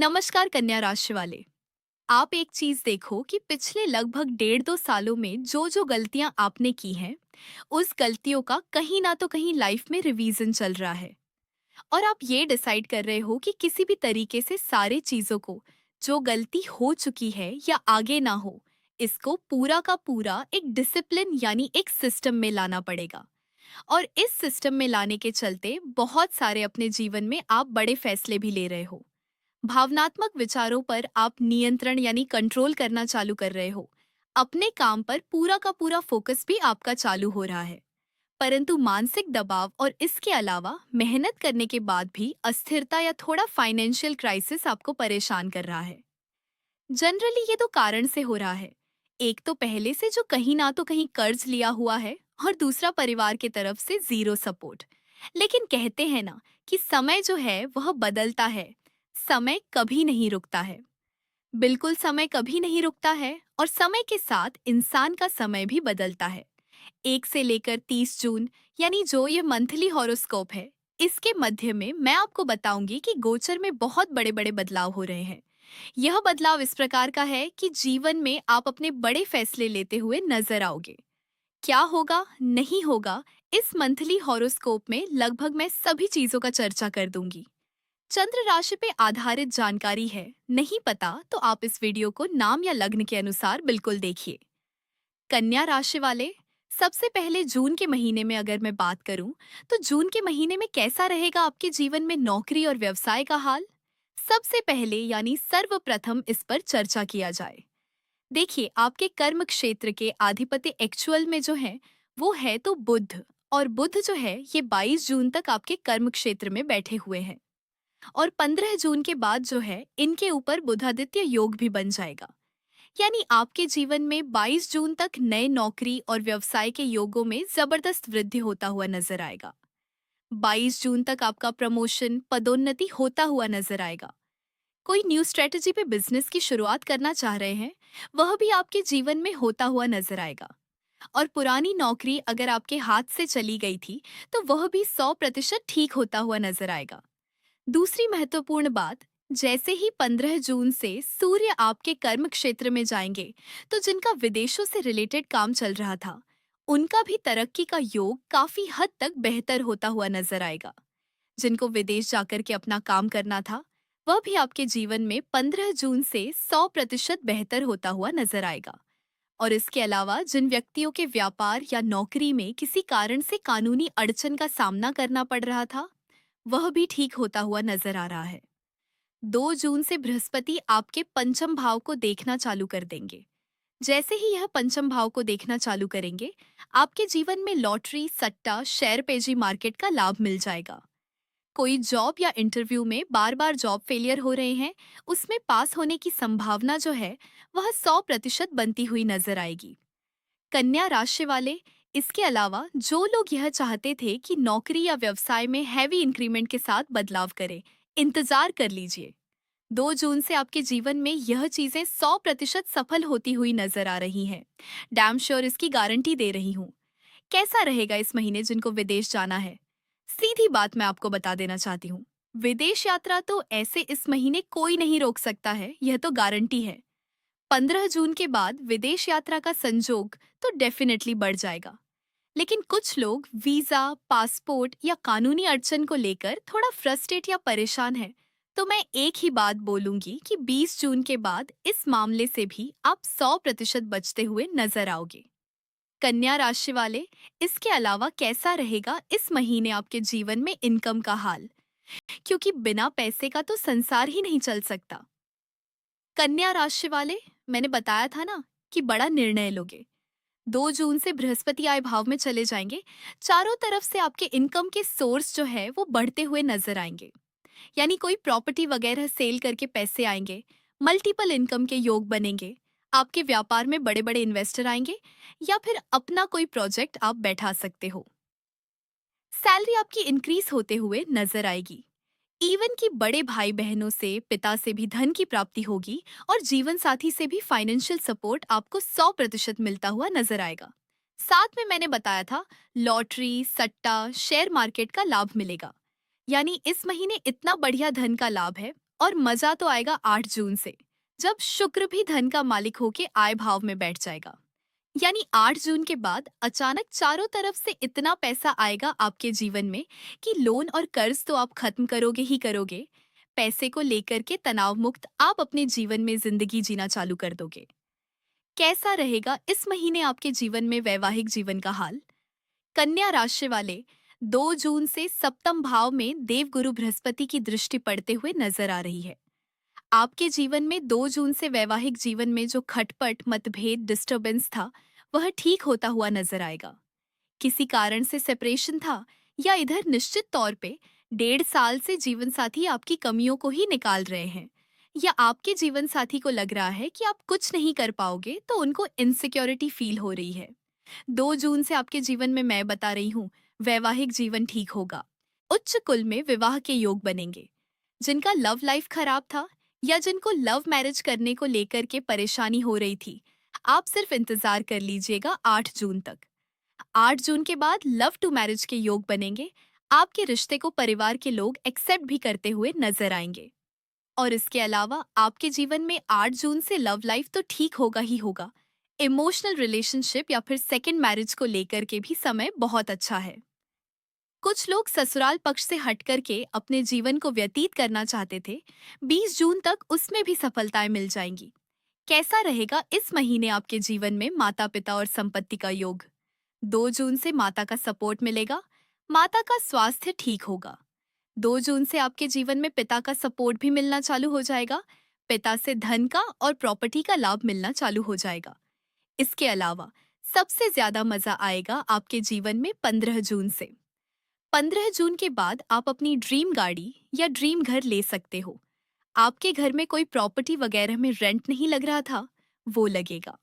नमस्कार कन्या राशि वाले। आप एक चीज देखो कि पिछले लगभग 1.5 2 सालों में जो जो गलतियां आपने की हैं, उस गलतियों का कहीं ना तो कहीं लाइफ में रिवीजन चल रहा है। और आप ये डिसाइड कर रहे हो कि किसी भी तरीके से सारे चीजों को, जो गलती हो चुकी है या आगे ना हो, इसको पूरा का पूरा एक डिसिप्लिन यानी एक सिस्टम में लाना पड़ेगा। और इस सिस्टम में लाने के चलते बहुत सारे अपने जीवन में आप बड़े फैसले भी ले रहे हो। भावनात्मक विचारों पर आप नियंत्रण यानी कंट्रोल करना चालू कर रहे हो। अपने काम पर पूरा का पूरा फोकस भी आपका चालू हो रहा है। परंतु मानसिक दबाव और इसके अलावा मेहनत करने के बाद भी अस्थिरता या थोड़ा फाइनेंशियल क्राइसिस आपको परेशान कर रहा है। जनरली ये दो कारण से हो रहा है। एक तो पहले से जो कहीं ना तो कहीं कर्ज लिया हुआ है, और दूसरा परिवार की तरफ से जीरो सपोर्ट। लेकिन कहते हैं ना कि समय जो है वह बदलता है, समय कभी नहीं रुकता है। बिल्कुल समय कभी नहीं रुकता है, और समय के साथ इंसान का समय भी बदलता है। 1 से लेकर 30 जून, यानी जो ये मंथली हॉरोस्कोप है, इसके मध्य में मैं आपको बताऊंगी कि गोचर में बहुत बड़े बड़े बदलाव हो रहे हैं। यह बदलाव इस प्रकार का है कि जीवन में आप अपने बड़े फैसले लेते हुए नजर आओगे। क्या होगा नहीं होगा, इस मंथली हॉरोस्कोप में लगभग मैं सभी चीजों का चर्चा कर दूंगी। चंद्र राशि पे आधारित जानकारी है, नहीं पता तो आप इस वीडियो को नाम या लग्न के अनुसार बिल्कुल देखिए। कन्या राशि वाले, सबसे पहले जून के महीने में अगर मैं बात करूं, तो जून के महीने में कैसा रहेगा आपके जीवन में नौकरी और व्यवसाय का हाल। सबसे पहले यानी सर्वप्रथम इस पर चर्चा किया जाए। देखिए, आपके कर्म क्षेत्र के अधिपति एक्चुअल में जो है वो है तो बुध। और बुध जो है ये 22 जून तक आपके कर्म क्षेत्र में बैठे हुए हैं। और 15 जून के बाद जो है इनके ऊपर बुधादित्य योग भी बन जाएगा। यानी आपके जीवन में 22 जून तक नए नौकरी और व्यवसाय के योगों में जबरदस्त वृद्धि होता हुआ नजर आएगा। 22 जून तक आपका प्रमोशन पदोन्नति होता हुआ नजर आएगा। कोई न्यू स्ट्रेटजी पे बिजनेस की शुरुआत करना चाह रहे हैं, वह भी आपके जीवन में होता हुआ नजर आएगा। और पुरानी नौकरी अगर आपके हाथ से चली गई थी, तो वह भी 100% ठीक होता हुआ नजर आएगा। दूसरी महत्वपूर्ण बात, जैसे ही 15 जून से सूर्य आपके कर्म क्षेत्र में जाएंगे, तो जिनका विदेशों से रिलेटेड काम चल रहा था, उनका भी तरक्की का योग काफी हद तक बेहतर होता हुआ नजर आएगा। जिनको विदेश जाकर के अपना काम करना था, वह भी आपके जीवन में 15 जून से 100% बेहतर होता हुआ नजर आएगा। और इसके अलावा जिन व्यक्तियों के व्यापार या नौकरी में किसी कारण से कानूनी अड़चन का सामना करना पड़ रहा था, वह भी ठीक होता हुआ नजर आ रहा है। 2 जून से बृहस्पति आपके पंचम भाव को देखना चालू कर देंगे। जैसे ही यह पंचम भाव को देखना चालू करेंगे, आपके जीवन में लॉटरी, सट्टा, शेयर पेजी मार्केट का लाभ मिल जाएगा। कोई जॉब या इंटरव्यू में बार बार जॉब फेलियर हो रहे हैं, उसमें पास होने की संभावना जो है वह 100% बनती हुई नजर आएगी। कन्या राशि वाले, इसके अलावा जो लोग यह चाहते थे कि नौकरी या व्यवसाय में हैवी इंक्रीमेंट के साथ बदलाव करें, इंतजार कर लीजिए। 2 जून से आपके जीवन में यह चीजें 100% सफल होती हुई नजर आ रही हैं। डैम श्योर इसकी गारंटी दे रही हूँ। कैसा रहेगा इस महीने जिनको विदेश जाना है? सीधी बात मैं आपको बता देना चाहती हूँ, विदेश यात्रा तो ऐसे इस महीने कोई नहीं रोक सकता है, यह तो गारंटी है। 15 जून के बाद विदेश यात्रा का संजोग तो डेफिनेटली बढ़ जाएगा। लेकिन कुछ लोग वीजा, पासपोर्ट या कानूनी अड़चन को लेकर थोड़ा फ्रस्ट्रेट या परेशान है। तो मैं एक ही बात बोलूंगी कि 20 जून के बाद इस मामले से भी आप 100% बचते हुए नजर आओगे। कन्या राशि वाले, इसके अलावा कैसा रहेगा इस महीने आपके जीवन में इनकम का हाल? क्योंकि बिना पैसे का तो संसार ही नहीं चल सकता। कन्या राशि वाले, मैंने बताया था ना कि बड़ा निर्णय लोगे। 2 जून से बृहस्पति आय भाव में चले जाएंगे। चारों तरफ से आपके इनकम के सोर्स जो है वो बढ़ते हुए नजर आएंगे। यानी कोई प्रॉपर्टी वगैरह सेल करके पैसे आएंगे, मल्टीपल इनकम के योग बनेंगे। आपके व्यापार में बड़े बड़े इन्वेस्टर आएंगे, या फिर अपना कोई प्रोजेक्ट आप बैठा सकते हो। सैलरी आपकी इंक्रीज होते हुए नजर आएगी। इवन कि बड़े भाई बहनों से, पिता से भी धन की प्राप्ति होगी, और जीवन साथी से भी फाइनेंशियल सपोर्ट आपको 100% मिलता हुआ नजर आएगा। साथ में मैंने बताया था, लॉटरी, सट्टा, शेयर मार्केट का लाभ मिलेगा। यानी इस महीने इतना बढ़िया धन का लाभ है। और मजा तो आएगा 8 जून से, जब शुक्र भी धन का मालिक होके आय भाव में बैठ जाएगा। यानी 8 जून के बाद अचानक चारों तरफ से इतना पैसा आएगा आपके जीवन में कि लोन और कर्ज तो आप खत्म करोगे ही करोगे। पैसे को लेकर के तनाव मुक्त आप अपने जीवन में जिंदगी जीना चालू कर दोगे। कैसा रहेगा इस महीने आपके जीवन में वैवाहिक जीवन का हाल? कन्या राशि वाले, 2 जून से सप्तम भाव में देवगुरु बृहस्पति की दृष्टि पड़ते हुए नजर आ रही है। आपके जीवन में 2 जून से वैवाहिक जीवन में जो खटपट, मतभेद, डिस्टरबेंस था, वह ठीक होता हुआ नजर आएगा। किसी कारण से सेपरेशन था, या इधर निश्चित तौर पे 1.5 साल से जीवन साथी आपकी कमियों को ही निकाल रहे हैं, या आपके जीवन साथी को लग रहा है कि आप कुछ नहीं कर पाओगे तो उनको इनसिक्योरिटी फील हो रही है। 2 जून से आपके जीवन में मैं बता रही हूँ, वैवाहिक जीवन ठीक होगा। उच्च कुल में विवाह के योग बनेंगे। जिनका लव लाइफ खराब था, या जिनको लव मैरिज करने को लेकर के परेशानी हो रही थी, आप सिर्फ इंतजार कर लीजिएगा 8 जून तक। 8 जून के बाद लव टू मैरिज के योग बनेंगे। आपके रिश्ते को परिवार के लोग एक्सेप्ट भी करते हुए नजर आएंगे। और इसके अलावा आपके जीवन में 8 जून से लव लाइफ तो ठीक होगा ही होगा। इमोशनल रिलेशनशिप या फिर सेकंड मैरिज को लेकर के भी समय बहुत अच्छा है। कुछ लोग ससुराल पक्ष से हट करके अपने जीवन को व्यतीत करना चाहते थे, 20 जून तक उसमें भी सफलताएं मिल जाएंगी। कैसा रहेगा इस महीने आपके जीवन में माता पिता और संपत्ति का योग? 2 जून से माता का सपोर्ट मिलेगा। माता का स्वास्थ्य ठीक होगा। 2 जून से आपके जीवन में पिता का सपोर्ट भी मिलना चालू हो जाएगा। पिता से धन का और प्रॉपर्टी का लाभ मिलना चालू हो जाएगा। इसके अलावा सबसे ज्यादा मजा आएगा आपके जीवन में 15 जून से। 15 जून के बाद आप अपनी ड्रीम गाड़ी या ड्रीम घर ले सकते हो। आपके घर में कोई प्रॉपर्टी वगैरह में रेंट नहीं लग रहा था, वो लगेगा।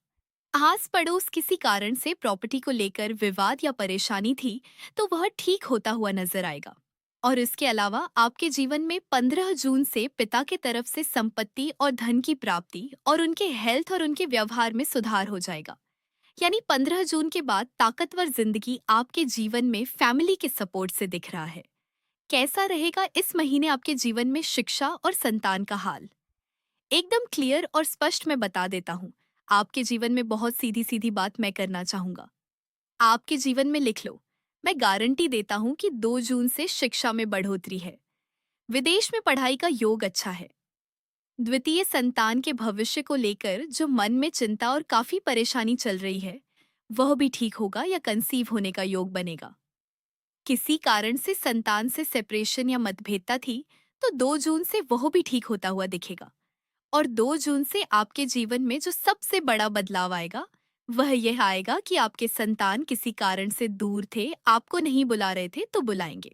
आस पड़ोस किसी कारण से प्रॉपर्टी को लेकर विवाद या परेशानी थी, तो वह ठीक होता हुआ नजर आएगा। और इसके अलावा आपके जीवन में 15 जून से पिता के तरफ से संपत्ति और धन की प्राप्ति और उनके हेल्थ और उनके व्यवहार में सुधार हो जाएगा। यानी 15 जून के बाद ताकतवर जिंदगी आपके जीवन में फैमिली के सपोर्ट से दिख रहा है। कैसा रहेगा इस महीने आपके जीवन में शिक्षा और संतान का हाल? एकदम क्लियर और स्पष्ट मैं बता देता हूँ। आपके जीवन में बहुत सीधी सीधी बात मैं करना चाहूंगा। आपके जीवन में लिख लो, मैं गारंटी देता हूँ कि 2 जून से शिक्षा में बढ़ोतरी है। विदेश में पढ़ाई का योग अच्छा है। द्वितीय संतान के भविष्य को लेकर जो मन में चिंता और काफी परेशानी चल रही है, वह भी ठीक होगा या कंसीव होने का योग बनेगा। किसी कारण से संतान से सेपरेशन या मतभेदता थी, तो 2 जून से वह भी ठीक होता हुआ दिखेगा। और 2 जून से आपके जीवन में जो सबसे बड़ा बदलाव आएगा, वह यह आएगा कि आपके संतान किसी कारण से दूर थे, आपको नहीं बुला रहे थे तो बुलाएंगे।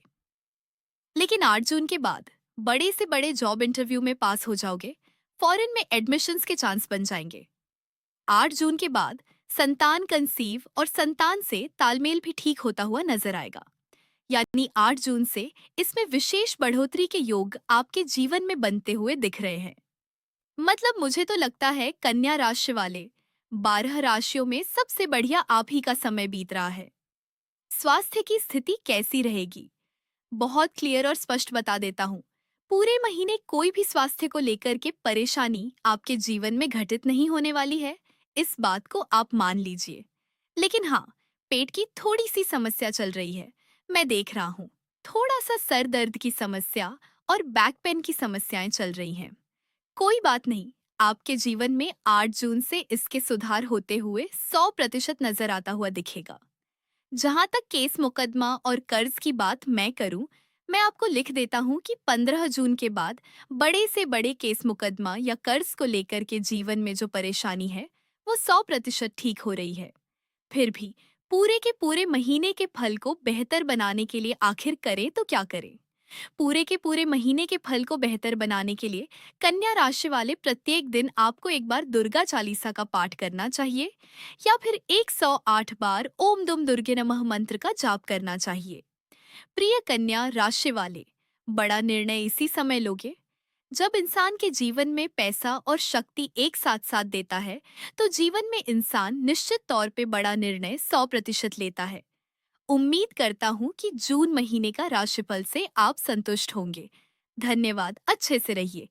लेकिन 8 जून के बाद बड़े से बड़े जॉब इंटरव्यू में पास हो जाओगे, फॉरेन में एडमिशन्स के चांस बन जाएंगे। 8 जून के बाद संतान कंसीव और संतान से तालमेल भी ठीक होता हुआ नजर आएगा। यानी 8 जून से इसमें विशेष बढ़ोतरी के योग आपके जीवन में बनते हुए दिख रहे हैं। मतलब मुझे तो लगता है कन्या राशि वाले, 12 राशियों में सबसे बढ़िया आप ही का समय बीत रहा है। स्वास्थ्य की स्थिति कैसी रहेगी? बहुत क्लियर और स्पष्ट बता देता हूँ। पूरे महीने कोई भी स्वास्थ्य को लेकर के परेशानी आपके जीवन में घटित नहीं होने वाली है, इस बात को आप मान लीजिए। लेकिन हाँ, पेट की थोड़ी सी समस्या चल रही है, मैं देख रहा हूँ। थोड़ा सा सर दर्द की समस्या और बैक पेन की समस्याएं चल रही हैं। कोई बात नहीं, आपके जीवन में 8 जून से इसके सुधार होते हुए 100% नजर आता हुआ दिखेगा। जहां तक केस मुकदमा और कर्ज की बात मैं करूं, मैं आपको लिख देता हूं कि 15 जून के बाद बड़े से बड़े केस मुकदमा या कर्ज को लेकर के जीवन में जो परेशानी है, वो 100% ठीक हो रही है। फिर भी पूरे के पूरे महीने के फल को बेहतर बनाने के लिए आखिर करें तो क्या करें? पूरे के पूरे महीने के फल को बेहतर बनाने के लिए कन्या राशि वाले प्रत्येक दिन आपको एक बार दुर्गा चालीसा का पाठ करना चाहिए, या फिर 108 बार ओम दुम दुर्गे नमः मंत्र का जाप करना चाहिए। प्रिय कन्या राशि वाले, बड़ा निर्णय इसी समय लोगे। जब इंसान के जीवन में पैसा और शक्ति एक साथ साथ देता है, तो जीवन में इंसान निश्चित तौर पे बड़ा निर्णय 100% लेता है। उम्मीद करता हूँ कि जून महीने का राशिफल से आप संतुष्ट होंगे। धन्यवाद, अच्छे से रहिए।